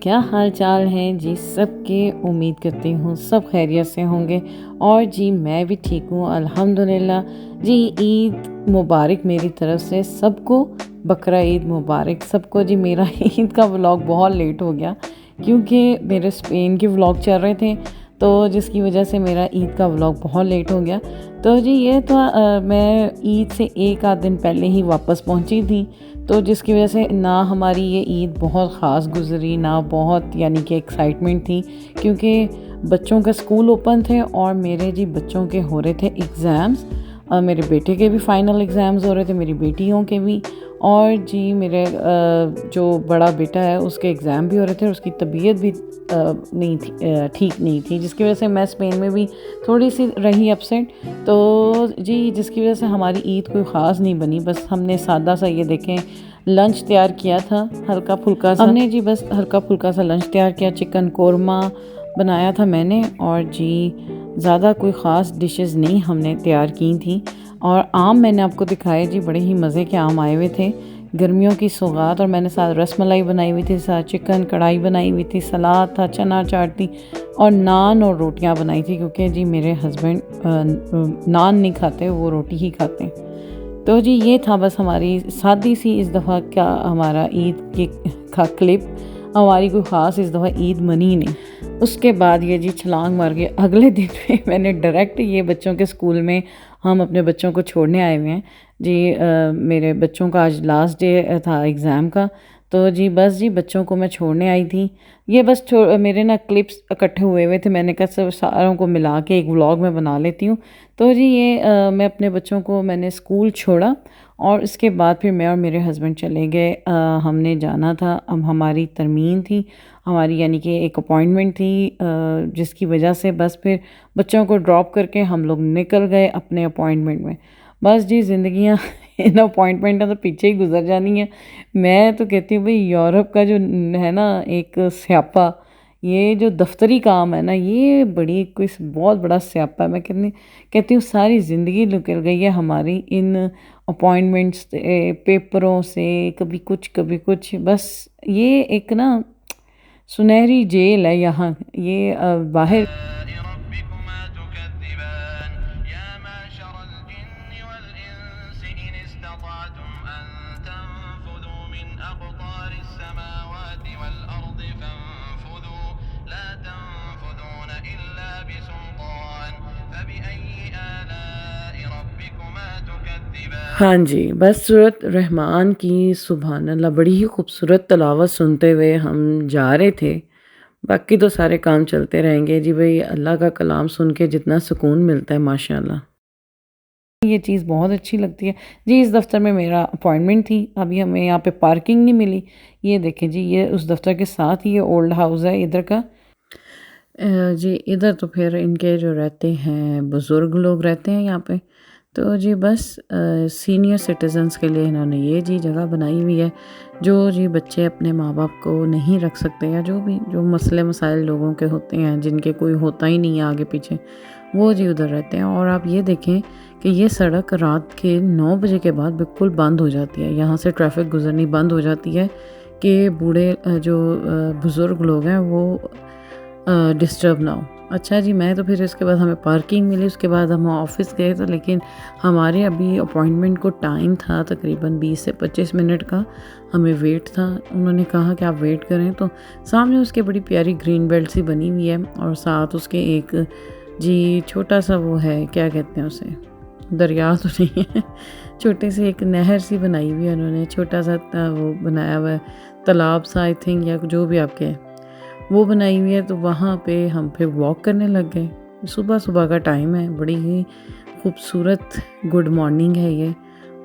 क्या हाल चाल हैं जी सबके। उम्मीद करती हूँ सब खैरियत से होंगे और जी मैं भी ठीक हूँ अल्हम्दुलिल्लाह। जी ईद मुबारक मेरी तरफ से सबको, बकरा ईद मुबारक सबको। जी मेरा ईद का व्लॉग बहुत लेट हो गया क्योंकि मेरे स्पेन के व्लॉग चल रहे थे, तो जिसकी वजह से मेरा ईद का व्लॉग बहुत लेट हो गया। तो जी ये तो मैं ईद से एक आध दिन पहले ही वापस पहुंची थी, तो जिसकी वजह से ना हमारी ये ईद बहुत ख़ास गुजरी, ना बहुत यानी कि एक्साइटमेंट थी, क्योंकि बच्चों का स्कूल ओपन थे और मेरे जी बच्चों के हो रहे थे एग्ज़ाम्स। मेरे बेटे के भी फ़ाइनल एग्ज़ाम्स हो रहे थे, मेरी बेटियों के भी, और जी मेरे जो बड़ा बेटा है उसके एग्ज़ाम भी हो रहे थे और उसकी तबीयत भी नहीं थी, ठीक नहीं थी, जिसकी वजह से मैं स्पेन में भी थोड़ी सी रही अपसेट। तो जी जिसकी वजह से हमारी ईद कोई ख़ास नहीं बनी, बस हमने सादा सा ये देखें लंच तैयार किया था, हल्का फुल्का सा हमने जी बस हल्का फुल्का सा लंच तैयार किया। चिकन कोरमा बनाया था मैंने, और जी ज़्यादा कोई ख़ास डिशेस नहीं हमने तैयार की थी। और आम मैंने आपको दिखाए जी, बड़े ही मज़े के आम आए हुए थे, गर्मियों की सौगात। और मैंने साथ रसमलाई बनाई हुई थी, साथ चिकन कढ़ाई बनाई हुई थी, सलाद था, चना चाट थी और नान और रोटियां बनाई थी, क्योंकि जी मेरे हस्बैंड नान नहीं खाते, वो रोटी ही खाते हैं। तो जी ये था बस हमारी सादी सी इस दफ़ा का हमारा ईद के का क्लिप। हमारी कोई ख़ास इस दफ़ा ईद मनी नहीं। उसके बाद ये जी छलांग मार के अगले दिन में मैंने डायरेक्ट ये बच्चों के स्कूल में हम अपने बच्चों को छोड़ने आए हुए हैं जी। मेरे बच्चों का आज लास्ट डे था एग्ज़ाम का, तो जी बस जी बच्चों को मैं छोड़ने आई थी। ये बस मेरे ना क्लिप्स इकट्ठे हुए थे, मैंने कहा सब सारों को मिला के एक व्लॉग में बना लेती हूँ। तो जी ये मैं अपने बच्चों को मैंने स्कूल छोड़ा और इसके बाद फिर मैं और मेरे हस्बैंड चले गए। हमने जाना था, अब हमारी तरमीन थी हमारी, यानी कि एक अपॉइंटमेंट थी, जिसकी वजह से बस फिर बच्चों को ड्रॉप करके हम लोग निकल गए अपने अपॉइंटमेंट में। बस जी ज़िंदगियाँ इन अपॉइंटमेंट तो पीछे ही गुजर जानी है। मैं तो कहती हूँ भाई यूरोप का जो है ना एक स्यापा, ये जो दफ्तरी काम है ना, ये बड़ी कोई बहुत बड़ा स्यापा है। मैं कहती हूँ सारी ज़िंदगी निकल गई है हमारी इन अपॉइंटमेंट्स पेपरों से, कभी कुछ। बस ये एक ना सुनहरी जेल है यहाँ, ये बाहर हाँ जी, बस सूरत रहमान की सुभान अल्लाह बड़ी ही खूबसूरत तिलावत सुनते हुए हम जा रहे थे। बाकी तो सारे काम चलते रहेंगे जी, भाई अल्लाह का कलाम सुन के जितना सुकून मिलता है माशाल्लाह, ये चीज़ बहुत अच्छी लगती है जी। इस दफ़्तर में मेरा अपॉइंटमेंट थी, अभी हमें यहाँ पे पार्किंग नहीं मिली। ये देखें जी, ये उस दफ़्तर के साथ ही ये ओल्ड हाउस है इधर का। जी इधर तो फिर इनके जो रहते हैं बुज़ुर्ग लोग रहते हैं यहाँ पे, तो जी बस सीनियर सिटीज़न्स के लिए इन्होंने ये जी जगह बनाई हुई है। जो जी बच्चे अपने माँ बाप को नहीं रख सकते, या जो भी जो मसले मसाइल लोगों के होते हैं, जिनके कोई होता ही नहीं है आगे पीछे, वो जी उधर रहते हैं। और आप ये देखें कि ये सड़क रात के 9 बजे के बाद बिल्कुल बंद हो जाती है, यहाँ से ट्रैफिक गुजरनी बंद हो जाती है कि बूढ़े जो बुज़ुर्ग लोग हैं वो डिस्टर्ब ना हो। अच्छा जी, मैं तो फिर इसके बाद हमें पार्किंग मिली, उसके बाद हम ऑफ़िस गए, तो लेकिन हमारे अभी अपॉइंटमेंट को टाइम था तकरीबन 20 से 25 मिनट का, हमें वेट था। उन्होंने कहा कि आप वेट करें, तो सामने उसके बड़ी प्यारी ग्रीन बेल्ट सी बनी हुई है और साथ उसके एक जी छोटा सा वो है, क्या कहते हैं उसे, दरिया तो नहीं है, छोटे से एक नहर सी बनाई हुई है उन्होंने, छोटा सा वो बनाया हुआ है, तालाब सा आई थिंक, या जो भी आपके वो बनाई हुई है। तो वहाँ पे हम फिर वॉक करने लग गए। सुबह सुबह का टाइम है, बड़ी ही खूबसूरत गुड मॉर्निंग है ये,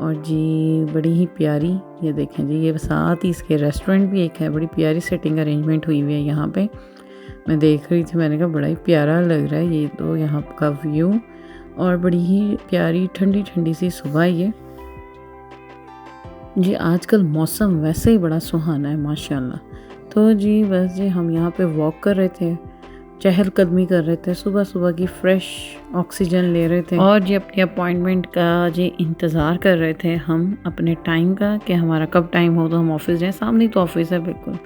और जी बड़ी ही प्यारी, ये देखें जी, ये साथ ही इसके रेस्टोरेंट भी एक है, बड़ी प्यारी सेटिंग अरेंजमेंट हुई हुई है यहाँ पे। मैं देख रही थी, मैंने कहा बड़ा ही प्यारा लग रहा है ये तो यहाँ का व्यू, और बड़ी ही प्यारी ठंडी ठंडी सी सुबह ये जी। आजकल मौसम वैसे ही बड़ा सुहाना है माशाल्लाह। तो जी बस जी हम यहाँ पे वॉक कर रहे थे, चहलकदमी कर रहे थे, सुबह सुबह की फ़्रेश ऑक्सीजन ले रहे थे, और जी अपनी अपॉइंटमेंट का जी इंतज़ार कर रहे थे हम अपने टाइम का, कि हमारा कब टाइम हो तो हम ऑफ़िस जाएं। सामने तो ऑफ़िस है बिल्कुल,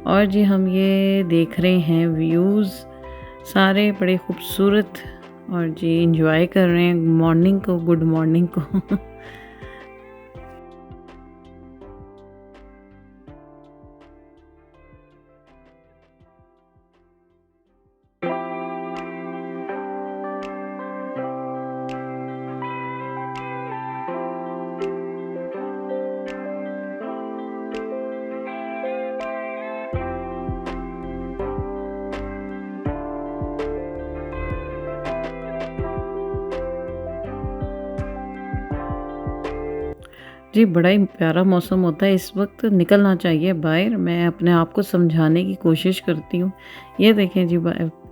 और जी हम ये देख रहे हैं व्यूज़ सारे बड़े खूबसूरत, और जी इंजॉय कर रहे हैं मॉर्निंग को, गुड मॉर्निंग को। जी, बड़ा ही प्यारा मौसम होता है इस वक्त, निकलना चाहिए बाहर। मैं अपने आप को समझाने की कोशिश करती हूँ। ये देखें जी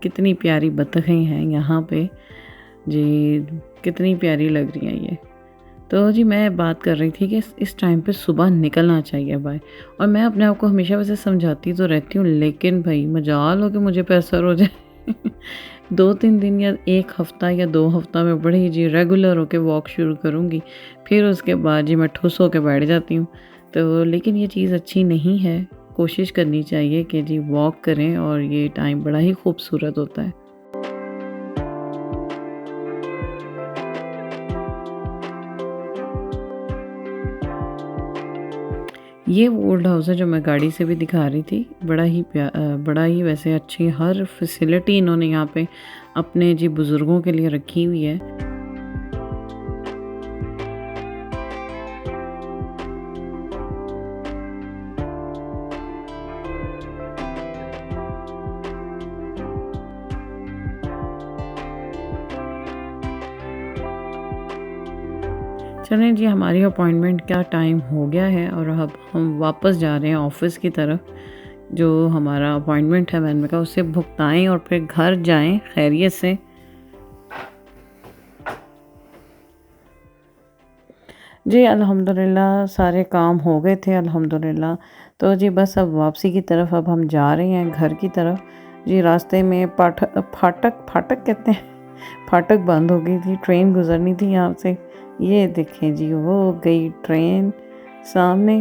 कितनी प्यारी बतखें हैं यहाँ पे जी, कितनी प्यारी लग रही हैं ये। तो जी मैं बात कर रही थी कि इस टाइम पे सुबह निकलना चाहिए बाहर, और मैं अपने आप को हमेशा वैसे समझाती तो रहती हूँ, लेकिन भाई मजाल हो कि मुझे पे असर हो जाए। 2-3 दिन या 1 हफ़्ता या 2 हफ़्ता में बड़ी जी रेगुलर होके वॉक शुरू करूँगी, फिर उसके बाद जी मैं ठुस होके बैठ जाती हूँ। तो लेकिन ये चीज़ अच्छी नहीं है, कोशिश करनी चाहिए कि जी वॉक करें, और ये टाइम बड़ा ही खूबसूरत होता है। ये वो ओल्ड हाउस है जो मैं गाड़ी से भी दिखा रही थी। बड़ा ही वैसे अच्छी हर फैसिलिटी इन्होंने यहाँ पे अपने जी बुज़ुर्गों के लिए रखी हुई है। चलें जी, हमारी अपॉइंटमेंट का टाइम हो गया है और अब हम वापस जा रहे हैं ऑफ़िस की तरफ। जो हमारा अपॉइंटमेंट है मैंने कहा उसे भुगताएँ और फिर घर जाएँ खैरियत से। जी अल्हम्दुलिल्लाह सारे काम हो गए थे अल्हम्दुलिल्लाह। तो जी बस अब वापसी की तरफ अब हम जा रहे हैं घर की तरफ। जी रास्ते में फाटक फाटक कहते हैं, फाटक बंद हो गई थी, ट्रेन गुज़रनी थी यहाँ से। ये देखें जी वो गई ट्रेन सामने।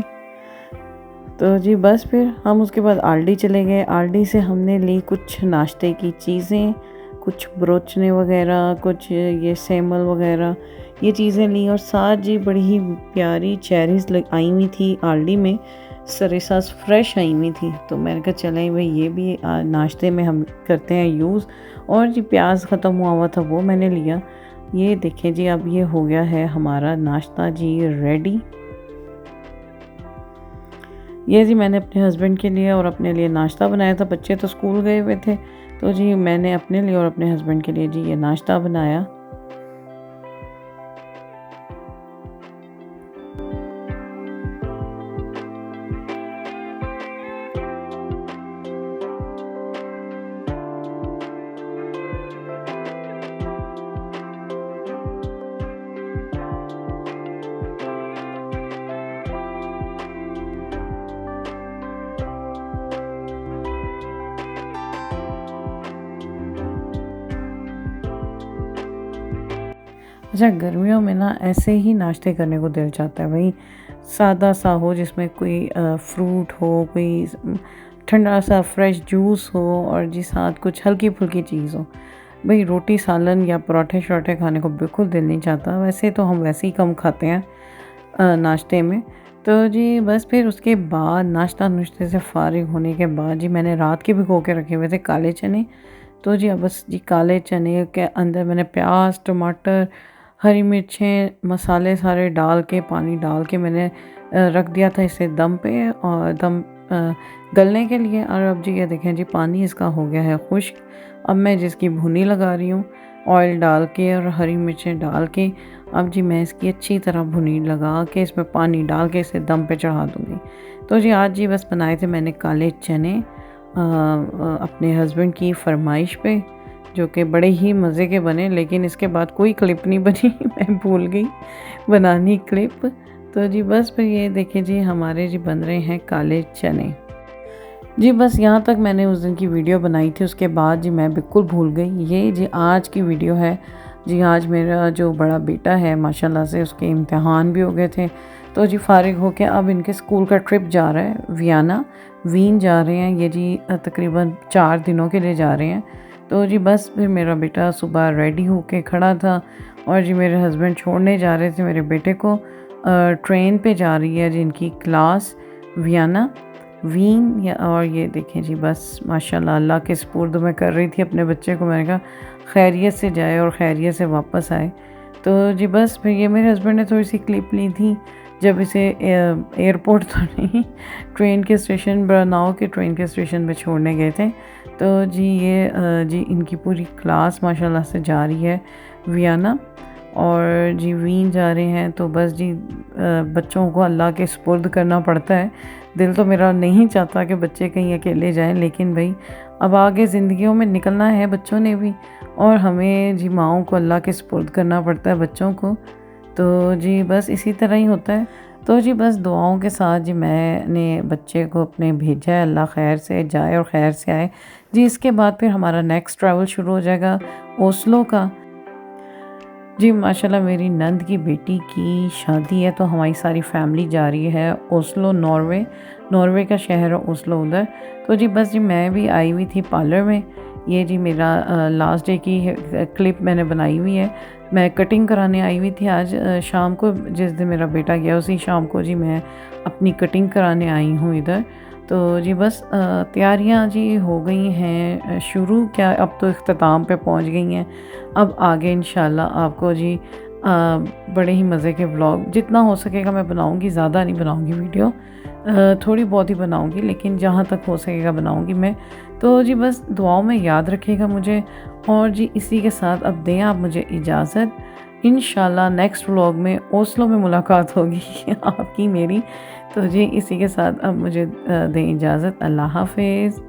तो जी बस फिर हम उसके बाद आलडी चले गए। आलडी से हमने ली कुछ नाश्ते की चीज़ें, कुछ ब्रोचने वगैरह, कुछ ये सेमल वगैरह, ये चीज़ें ली। और साथ जी बड़ी ही प्यारी चेरीज़ आई हुई थी आलडी में, सरेसास फ्रेश आई हुई थी। तो मैंने कहा चलें भाई ये भी नाश्ते में हम करते हैं यूज़। और जी प्याज ख़त्म हुआ था वो मैंने लिया। ये देखें जी अब ये हो गया है हमारा नाश्ता जी रेडी। ये जी मैंने अपने हस्बैंड के लिए और अपने लिए नाश्ता बनाया था। बच्चे तो स्कूल गए हुए थे, तो जी मैंने अपने लिए और अपने हस्बैंड के लिए जी ये नाश्ता बनाया। अच्छा गर्मियों में ना ऐसे ही नाश्ते करने को दिल चाहता है भाई, सादा सा हो जिसमें कोई फ्रूट हो, कोई ठंडा सा फ्रेश जूस हो, और जी साथ कुछ हल्की फुल्की चीज़ हो। भाई रोटी सालन या पराठे शराठे खाने को बिल्कुल दिल नहीं चाहता। वैसे तो हम वैसे ही कम खाते हैं नाश्ते में। तो जी बस फिर उसके बाद नाश्ता नुश्ते से फ़ारिग होने के बाद जी मैंने रात के भिगो के रखे हुए थे काले चने। तो जी अब बस जी काले चने के अंदर मैंने प्याज, टमाटर, हरी मिर्चें, मसाले सारे डाल के, पानी डाल के मैंने रख दिया था इसे दम पे, और दम गलने के लिए। और अब जी ये देखें जी पानी इसका हो गया है खुश्क। अब मैं जिसकी भुनी लगा रही हूँ ऑयल डाल के और हरी मिर्चें डाल के। अब जी मैं इसकी अच्छी तरह भुनी लगा के इसमें पानी डाल के इसे दम पे चढ़ा दूँगी। तो जी आज जी बस बनाए थे मैंने काले चने अपने हस्बैंड की फरमाइश पे, जो कि बड़े ही मज़े के बने। लेकिन इसके बाद कोई क्लिप नहीं बनी, मैं भूल गई बनानी क्लिप। तो जी बस फिर ये देखिए जी हमारे जी बन रहे हैं काले चने। जी बस यहाँ तक मैंने उस दिन की वीडियो बनाई थी, उसके बाद जी मैं बिल्कुल भूल गई। ये जी आज की वीडियो है। जी आज मेरा जो बड़ा बेटा है माशाल्लाह से उसके इम्तिहान भी हो गए थे, तो जी फ़ारिग होके अब इनके स्कूल का ट्रिप जा रहा है वियना। वीन जा रहे हैं। ये जी तकरीबन 4 दिनों के लिए जा रहे हैं। तो जी बस फिर मेरा बेटा सुबह रेडी होके खड़ा था और जी मेरे हस्बैंड छोड़ने जा रहे थे मेरे बेटे को। ट्रेन पे जा रही है जिनकी क्लास वियना वीन और ये देखें जी बस माशाल्लाह अल्लाह के सुपुर्द मैं कर रही थी अपने बच्चे को। मैंने कहा खैरियत से जाए और खैरियत से वापस आए। तो जी बस फिर ये मेरे हस्बैंड ने थोड़ी सी क्लिप ली थी जब इसे एयरपोर्ट तो नहीं ट्रेन के स्टेशन बरनाओ के ट्रेन के स्टेशन पे छोड़ने गए थे। तो जी ये जी इनकी पूरी क्लास माशाल्लाह से जा रही है वियना और जी वीन जा रहे हैं। तो बस जी बच्चों को अल्लाह के सुपुर्द करना पड़ता है। दिल तो मेरा नहीं चाहता कि बच्चे कहीं अकेले जाएं, लेकिन भाई अब आगे ज़िंदगियों में निकलना है बच्चों ने भी, और हमें जी माओं को अल्लाह के सुपुर्द करना पड़ता है बच्चों को। तो जी बस इसी तरह ही होता है। तो जी बस दुआओं के साथ जी मैंने बच्चे को अपने भेजा है, अल्लाह खैर से जाए और खैर से आए। जी इसके बाद फिर हमारा नेक्स्ट ट्रैवल शुरू हो जाएगा ओस्लो का। जी माशाल्लाह मेरी नंद की बेटी की शादी है तो हमारी सारी फैमिली जा रही है ओस्लो नॉर्वे। नॉर्वे का शहर है ओस्लो उधर। तो जी बस जी मैं भी आई हुई थी पार्लर में। ये जी मेरा लास्ट डे की क्लिप मैंने बनाई हुई है। मैं कटिंग कराने आई हुई थी आज शाम को, जिस दिन मेरा बेटा गया उसी शाम को जी मैं अपनी कटिंग कराने आई हूँ इधर। तो जी बस तैयारियाँ जी हो गई हैं शुरू, क्या अब तो इख्तिताम पे पहुँच गई हैं। अब आगे इंशाल्लाह आपको जी बड़े ही मज़े के व्लॉग जितना हो सकेगा मैं बनाऊंगी, ज़्यादा नहीं बनाऊंगी वीडियो, थोड़ी बहुत ही बनाऊंगी, लेकिन जहाँ तक हो सकेगा बनाऊंगी मैं। तो जी बस दुआओं में याद रखिएगा मुझे। और जी इसी के साथ अब दें आप मुझे इजाज़त। इंशाल्लाह नेक्स्ट व्लॉग में ओस्लो में मुलाकात होगी आपकी मेरी। तो जी इसी के साथ अब मुझे दें इजाज़त। अल्लाह हाफिज़।